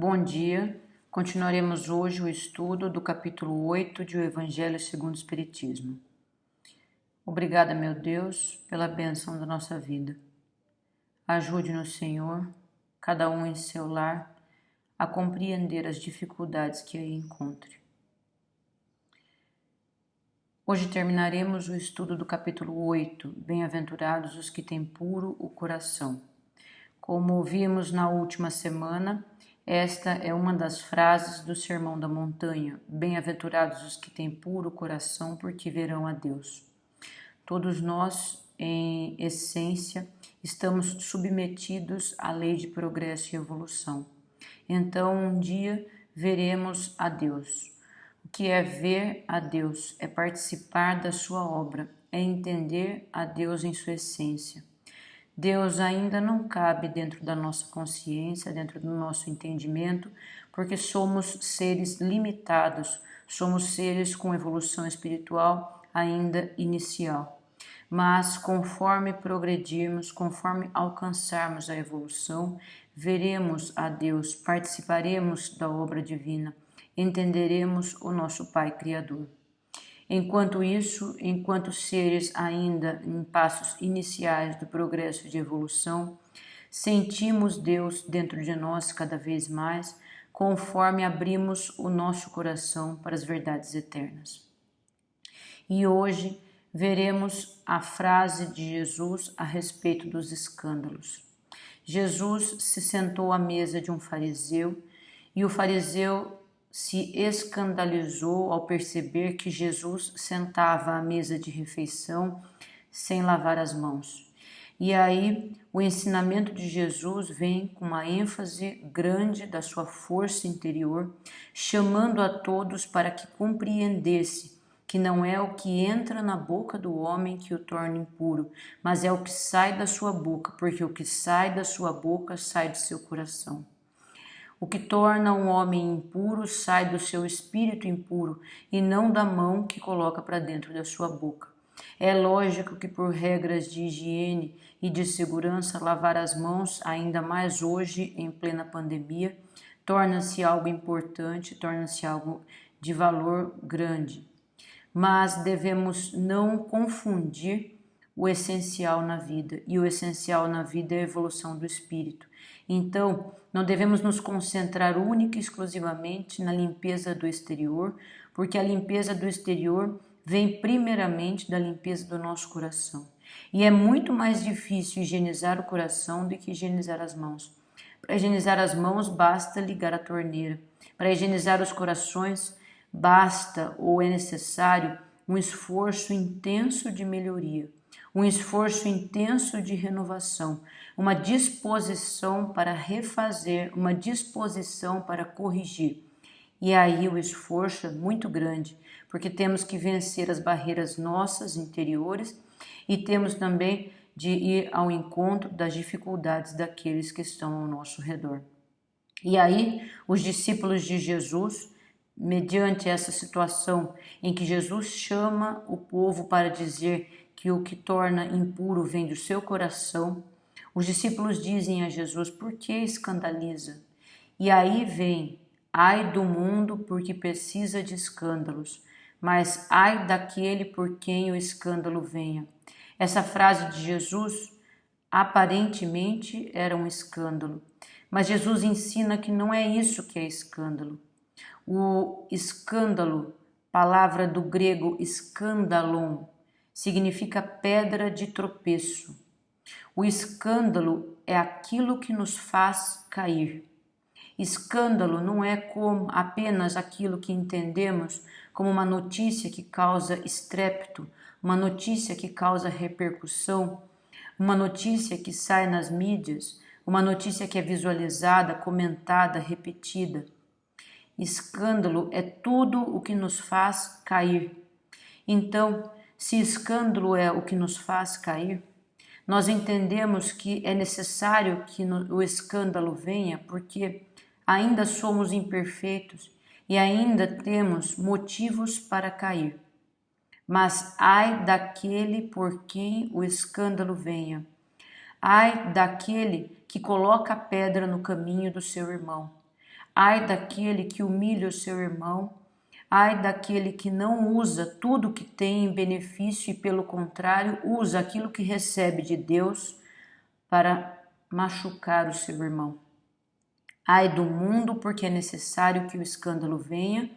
Bom dia, continuaremos hoje o estudo do capítulo 8 de O Evangelho segundo o Espiritismo. Obrigada, meu Deus, pela bênção da nossa vida. Ajude-nos, Senhor, cada um em seu lar, a compreender as dificuldades que aí encontre. Hoje terminaremos o estudo do capítulo 8, Bem-aventurados os que têm puro o coração. Como vimos na última semana, esta é uma das frases do Sermão da Montanha: Bem-aventurados os que têm puro coração, porque verão a Deus. Todos nós, em essência, estamos submetidos à lei de progresso e evolução. Então, um dia veremos a Deus. O que é ver a Deus? É participar da sua obra, é entender a Deus em sua essência. Deus ainda não cabe dentro da nossa consciência, dentro do nosso entendimento, porque somos seres limitados, somos seres com evolução espiritual ainda inicial. Mas conforme progredirmos, conforme alcançarmos a evolução, veremos a Deus, participaremos da obra divina, entenderemos o nosso Pai Criador. Enquanto isso, enquanto seres ainda em passos iniciais do progresso de evolução, sentimos Deus dentro de nós cada vez mais, conforme abrimos o nosso coração para as verdades eternas. E hoje veremos a frase de Jesus a respeito dos escândalos. Jesus se sentou à mesa de um fariseu e o fariseu se escandalizou ao perceber que Jesus sentava à mesa de refeição sem lavar as mãos. E aí o ensinamento de Jesus vem com uma ênfase grande da sua força interior, chamando a todos para que compreendesse que não é o que entra na boca do homem que o torna impuro, mas é o que sai da sua boca, porque o que sai da sua boca sai de seu coração. O que torna um homem impuro sai do seu espírito impuro e não da mão que coloca para dentro da sua boca. É lógico que por regras de higiene e de segurança, lavar as mãos, ainda mais hoje em plena pandemia, torna-se algo importante, torna-se algo de valor grande. Mas devemos não confundir o essencial na vida, e o essencial na vida é a evolução do espírito. Então, não devemos nos concentrar única e exclusivamente na limpeza do exterior, porque a limpeza do exterior vem primeiramente da limpeza do nosso coração. E é muito mais difícil higienizar o coração do que higienizar as mãos. Para higienizar as mãos, basta ligar a torneira. Para higienizar os corações, basta ou é necessário um esforço intenso de melhoria, um esforço intenso de renovação, uma disposição para refazer, uma disposição para corrigir. E aí o esforço é muito grande, porque temos que vencer as barreiras nossas interiores e temos também de ir ao encontro das dificuldades daqueles que estão ao nosso redor. E aí os discípulos de Jesus, mediante essa situação em que Jesus chama o povo para dizer que o que torna impuro vem do seu coração, os discípulos dizem a Jesus: por que escandaliza? E aí vem: ai do mundo porque precisa de escândalos, mas ai daquele por quem o escândalo venha. Essa frase de Jesus aparentemente era um escândalo, mas Jesus ensina que não é isso que é escândalo. O escândalo, palavra do grego skandalon, significa pedra de tropeço. O escândalo é aquilo que nos faz cair. Escândalo não é como apenas aquilo que entendemos como uma notícia que causa estrépito, uma notícia que causa repercussão, uma notícia que sai nas mídias, uma notícia que é visualizada, comentada, repetida. Escândalo é tudo o que nos faz cair. Então, se escândalo é o que nos faz cair, nós entendemos que é necessário que o escândalo venha porque ainda somos imperfeitos e ainda temos motivos para cair. Mas ai daquele por quem o escândalo venha. Ai daquele que coloca a pedra no caminho do seu irmão. Ai daquele que humilha o seu irmão, ai daquele que não usa tudo que tem em benefício e, pelo contrário, usa aquilo que recebe de Deus para machucar o seu irmão. Ai do mundo, porque é necessário que o escândalo venha,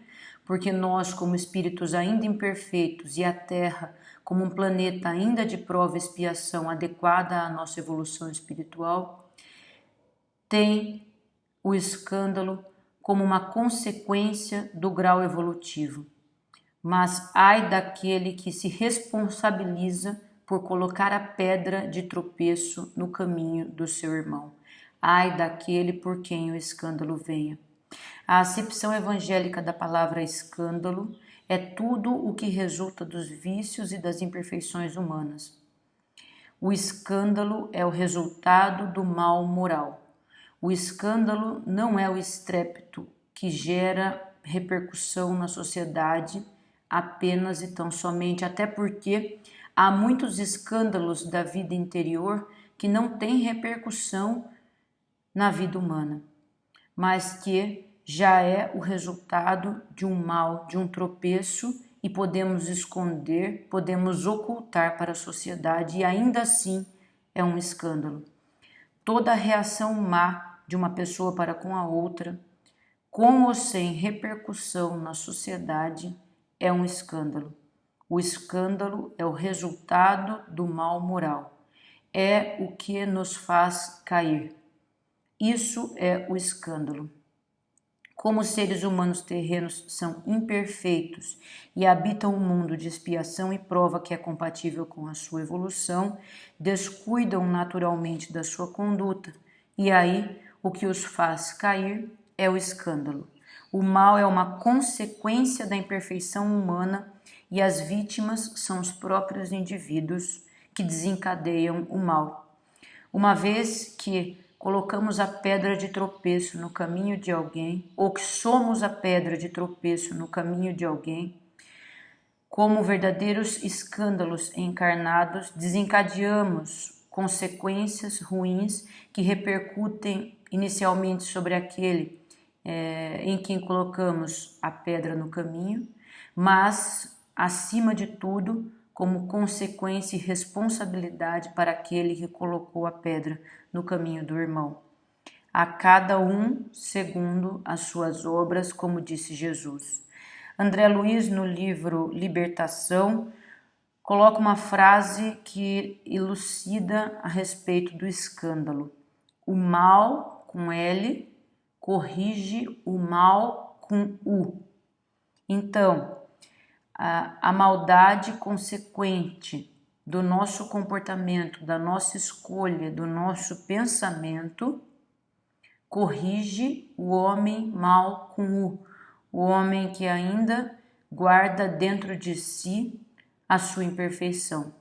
porque nós, como espíritos ainda imperfeitos, e a Terra, como um planeta ainda de prova e expiação adequada à nossa evolução espiritual, tem o escândalo como uma consequência do grau evolutivo. Mas ai daquele que se responsabiliza por colocar a pedra de tropeço no caminho do seu irmão. Ai daquele por quem o escândalo venha. A acepção evangélica da palavra escândalo é tudo o que resulta dos vícios e das imperfeições humanas. O escândalo é o resultado do mal moral. O escândalo não é o estrépito que gera repercussão na sociedade apenas e tão somente, até porque há muitos escândalos da vida interior que não têm repercussão na vida humana, mas que já é o resultado de um mal, de um tropeço, e podemos esconder, podemos ocultar para a sociedade, e ainda assim é um escândalo. Toda reação má de uma pessoa para com a outra, com ou sem repercussão na sociedade, é um escândalo. O escândalo é o resultado do mal moral, é o que nos faz cair. Isso é o escândalo. Como os seres humanos terrenos são imperfeitos e habitam um mundo de expiação e prova que é compatível com a sua evolução, descuidam naturalmente da sua conduta, e aí o que os faz cair é o escândalo. O mal é uma consequência da imperfeição humana e as vítimas são os próprios indivíduos que desencadeiam o mal. Uma vez que colocamos a pedra de tropeço no caminho de alguém, ou que somos a pedra de tropeço no caminho de alguém, como verdadeiros escândalos encarnados, desencadeamos consequências ruins que repercutem inicialmente sobre aquele em quem colocamos a pedra no caminho, mas, acima de tudo, como consequência e responsabilidade para aquele que colocou a pedra no caminho do irmão. A cada um segundo as suas obras, como disse Jesus. André Luiz, no livro Libertação, coloca uma frase que elucida a respeito do escândalo. O mal, com L, corrige o mal com U. Então, a maldade consequente do nosso comportamento, da nossa escolha, do nosso pensamento, corrige o homem mau com U, o homem que ainda guarda dentro de si a sua imperfeição.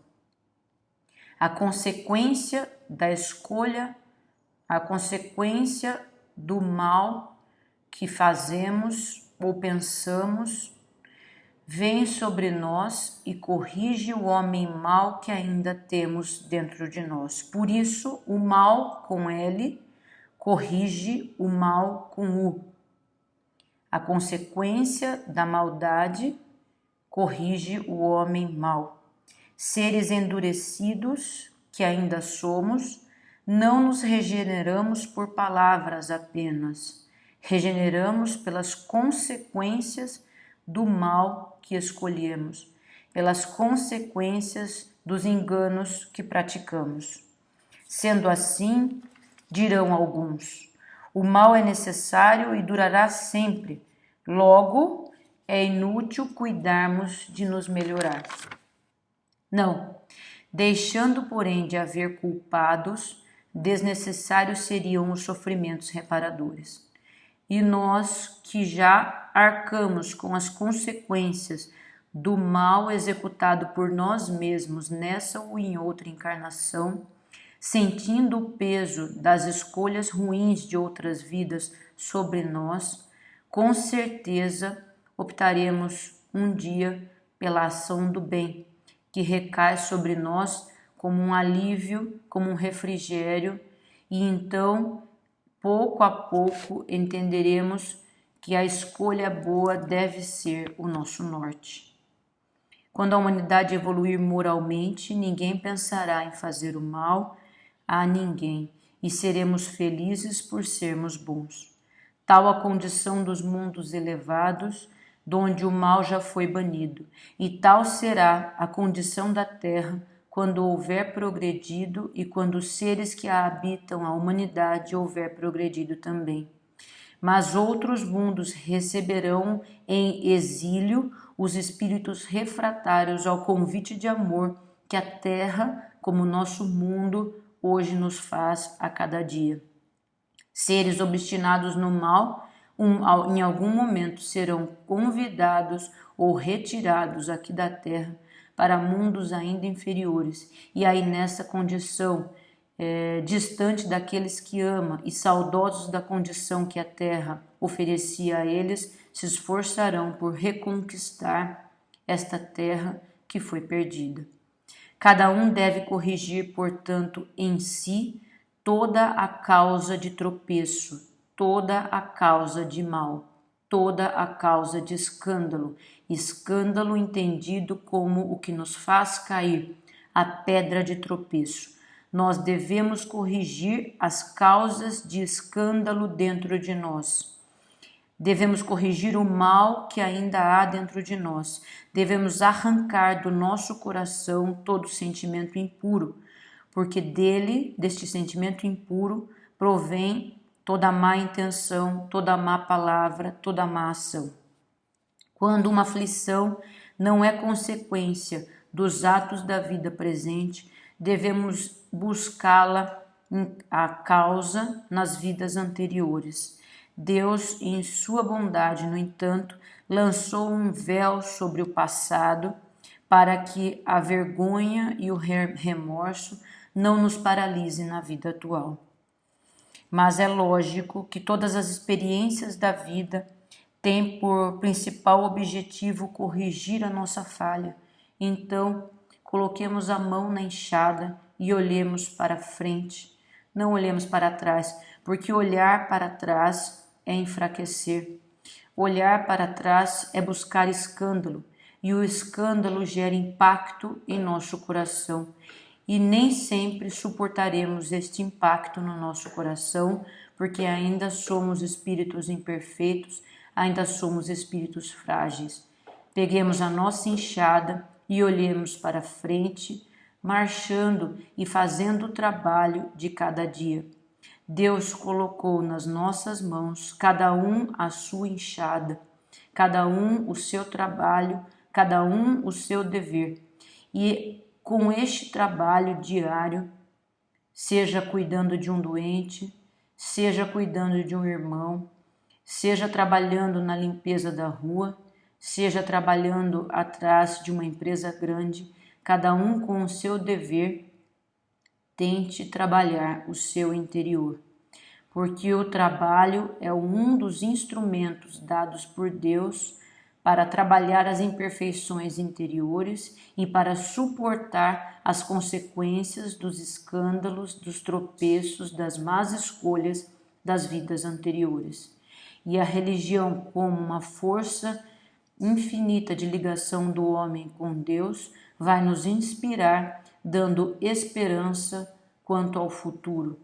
A consequência da escolha, a consequência do mal que fazemos ou pensamos, vem sobre nós e corrige o homem mau que ainda temos dentro de nós. Por isso, o mal com L corrige o mal com U. A consequência da maldade corrige o homem mau. Seres endurecidos que ainda somos, não nos regeneramos por palavras apenas, regeneramos pelas consequências do mal que escolhemos, pelas consequências dos enganos que praticamos. Sendo assim, dirão alguns, o mal é necessário e durará sempre, logo é inútil cuidarmos de nos melhorar. Não, deixando, porém, de haver culpados, desnecessários seriam os sofrimentos reparadores. E nós que já arcamos com as consequências do mal executado por nós mesmos nessa ou em outra encarnação, sentindo o peso das escolhas ruins de outras vidas sobre nós, com certeza optaremos um dia pela ação do bem, que recai sobre nós como um alívio, como um refrigério, e então pouco a pouco entenderemos que a escolha boa deve ser o nosso norte. Quando a humanidade evoluir moralmente, ninguém pensará em fazer o mal a ninguém e seremos felizes por sermos bons. Tal a condição dos mundos elevados, donde o mal já foi banido, e tal será a condição da terra quando houver progredido e quando os seres que a habitam, a humanidade, houver progredido também. Mas outros mundos receberão em exílio os espíritos refratários ao convite de amor que a terra, como nosso mundo, hoje nos faz a cada dia. Seres obstinados no mal, em algum momento serão convidados ou retirados aqui da terra para mundos ainda inferiores, e aí nessa condição, distante daqueles que ama e saudosos da condição que a terra oferecia a eles, se esforçarão por reconquistar esta terra que foi perdida. Cada um deve corrigir, portanto, em si toda a causa de tropeço, toda a causa de mal, toda a causa de escândalo, escândalo entendido como o que nos faz cair, a pedra de tropeço. Nós devemos corrigir as causas de escândalo dentro de nós. Devemos corrigir o mal que ainda há dentro de nós. Devemos arrancar do nosso coração todo sentimento impuro, porque deste sentimento impuro, provém toda má intenção, toda má palavra, toda má ação. Quando uma aflição não é consequência dos atos da vida presente, devemos buscá-la, a causa, nas vidas anteriores. Deus, em sua bondade, no entanto, lançou um véu sobre o passado para que a vergonha e o remorso não nos paralise na vida atual. Mas é lógico que todas as experiências da vida têm por principal objetivo corrigir a nossa falha. Então, coloquemos a mão na enxada e olhemos para frente. Não olhemos para trás, porque olhar para trás é enfraquecer. Olhar para trás é buscar escândalo, e o escândalo gera impacto em nosso coração. E nem sempre suportaremos este impacto no nosso coração, porque ainda somos espíritos imperfeitos, ainda somos espíritos frágeis. Peguemos a nossa enxada e olhemos para frente, marchando e fazendo o trabalho de cada dia. Deus colocou nas nossas mãos, cada um a sua enxada, cada um o seu trabalho, cada um o seu dever. E com este trabalho diário, seja cuidando de um doente, seja cuidando de um irmão, seja trabalhando na limpeza da rua, seja trabalhando atrás de uma empresa grande, cada um com o seu dever, tente trabalhar o seu interior, porque o trabalho é um dos instrumentos dados por Deus para trabalhar as imperfeições interiores e para suportar as consequências dos escândalos, dos tropeços, das más escolhas das vidas anteriores. E a religião, como uma força infinita de ligação do homem com Deus, vai nos inspirar, dando esperança quanto ao futuro.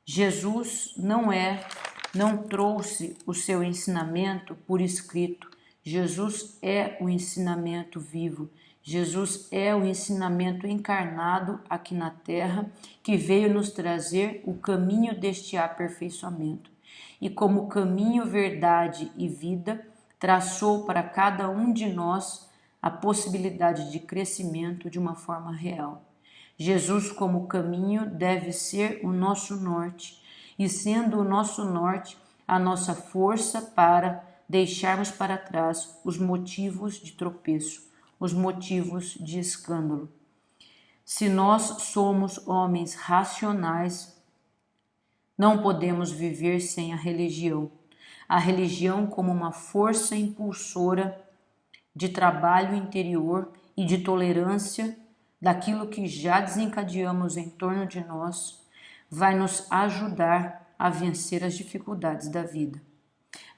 Jesus não trouxe o seu ensinamento por escrito. Jesus é o ensinamento vivo. Jesus é o ensinamento encarnado aqui na Terra, que veio nos trazer o caminho deste aperfeiçoamento. E como caminho, verdade e vida, traçou para cada um de nós a possibilidade de crescimento de uma forma real. Jesus, como caminho, deve ser o nosso norte, e sendo o nosso norte, a nossa força para deixarmos para trás os motivos de tropeço, os motivos de escândalo. Se nós somos homens racionais, não podemos viver sem a religião. A religião como uma força impulsora de trabalho interior e de tolerância daquilo que já desencadeamos em torno de nós, vai nos ajudar a vencer as dificuldades da vida.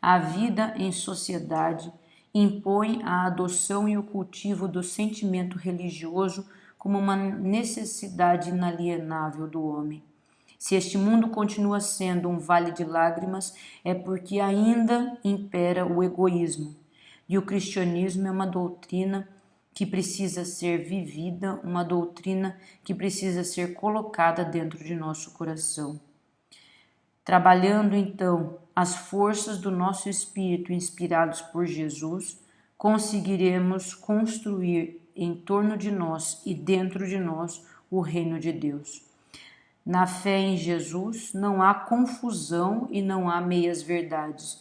A vida em sociedade impõe a adoção e o cultivo do sentimento religioso como uma necessidade inalienável do homem. Se este mundo continua sendo um vale de lágrimas, é porque ainda impera o egoísmo. E o cristianismo é uma doutrina que precisa ser vivida, uma doutrina que precisa ser colocada dentro de nosso coração. Trabalhando então as forças do nosso espírito inspirados por Jesus, conseguiremos construir em torno de nós e dentro de nós o reino de Deus. Na fé em Jesus não há confusão e não há meias verdades.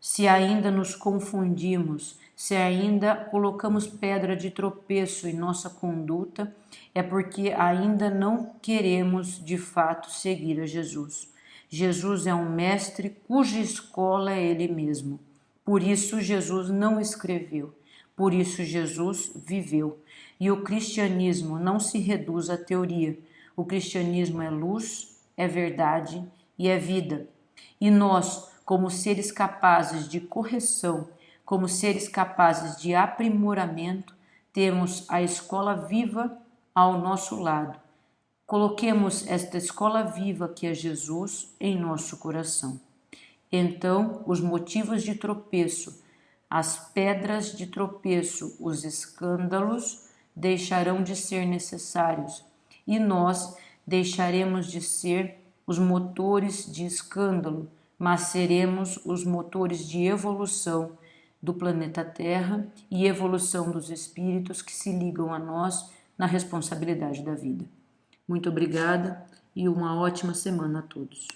Se ainda nos confundimos, se ainda colocamos pedra de tropeço em nossa conduta, é porque ainda não queremos de fato seguir a Jesus. Jesus é um mestre cuja escola é ele mesmo. Por isso Jesus não escreveu, por isso Jesus viveu. E o cristianismo não se reduz à teoria. O cristianismo é luz, é verdade e é vida. E nós, como seres capazes de correção, como seres capazes de aprimoramento, temos a escola viva ao nosso lado. Coloquemos esta escola viva que é Jesus em nosso coração. Então, os motivos de tropeço, as pedras de tropeço, os escândalos deixarão de ser necessários e nós deixaremos de ser os motores de escândalo, mas seremos os motores de evolução do planeta Terra e evolução dos espíritos que se ligam a nós na responsabilidade da vida. Muito obrigada e uma ótima semana a todos.